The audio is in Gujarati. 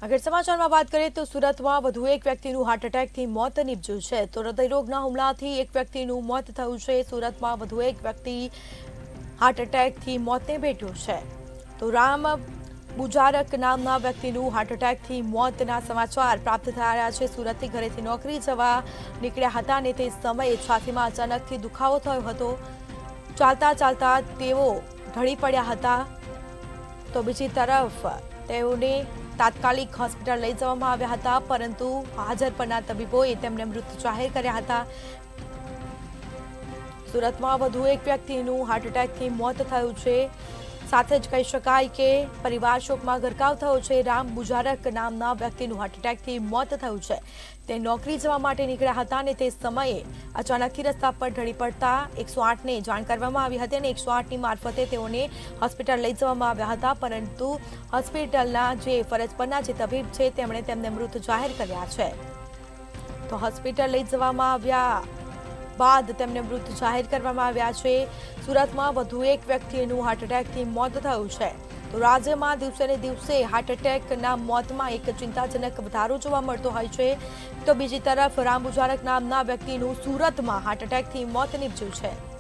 આગળ સમાચારમાં વાત કરીએ તો સુરતમાં વધુ એક વ્યક્તિનું હાર્ટ એટેકથી મોત નીપજ્યું છે તો હૃદયરોગના હુમલાથી એક વ્યક્તિનું મોત થયું છે સુરતમાં વધુ એક વ્યક્તિ હાર્ટ એટેકથી મોતને ભેટ્યો છે તો રામ બુજારક નામના વ્યક્તિનું હાર્ટ એટેકથી મોતના સમાચાર પ્રાપ્ત થયા રહ્યા છે સુરતથી ઘરેથી નોકરી જવા નીકળ્યા હતા અને તે સમયે છાતીમાં અચાનકથી દુખાવો થયો હતો ચાલતા ચાલતા તેઓ ઢળી પડ્યા હતા તો બીજી તરફ તેઓને તાત્કાલિક હોસ્પિટલ લઈ જવામાં આવ્યા હતા પરંતુ હાજર પરના તબીબોએ તેમને મૃત જાહેર કર્યા હતા સુરતમાં વધુ એક વ્યક્તિનું હાર્ટ એટેકથી મોત થયું છે સાથે જ કહી શકાય કે પરિવાર શોકમાં ગરકાવ થયો છે રામ બુજારક નામના વ્યક્તિનું હાર્ટ એટેકથી મોત થયું છે તે નોકરી જવા માટે નીકળ્યા હતા અને તે સમયે અચાનકથી રસ્તા પર ઢળી પડતા 108ને જાણ કરવામાં આવી હતી અને 108ની મારફતે તેઓને હોસ્પિટલ લઈ જવામાં આવ્યા હતા પરંતુ હોસ્પિટલના જે ફરજ પરના જે તબીબ છે તેમણે તેમને મૃત જાહેર કર્યા છે તો હોસ્પિટલ લઈ જવામાં આવ્યા બાદ તેમને મૃત જાહેર કરવામાં આવ્યા છે સુરતમાં વધુ એક વ્યક્તિનું હાર્ટ એટેકથી મોત થયું છે તો રાજ્યમાં દિવસે ને દિવસે હાર્ટ એટેકના મોતમાં એક ચિંતાજનક વધારો જોવા મળતો હોય છે તો બીજી તરફ રામ બુજારક નામના વ્યક્તિનું સુરતમાં હાર્ટ એટેકથી મોત નીપજ્યું છે।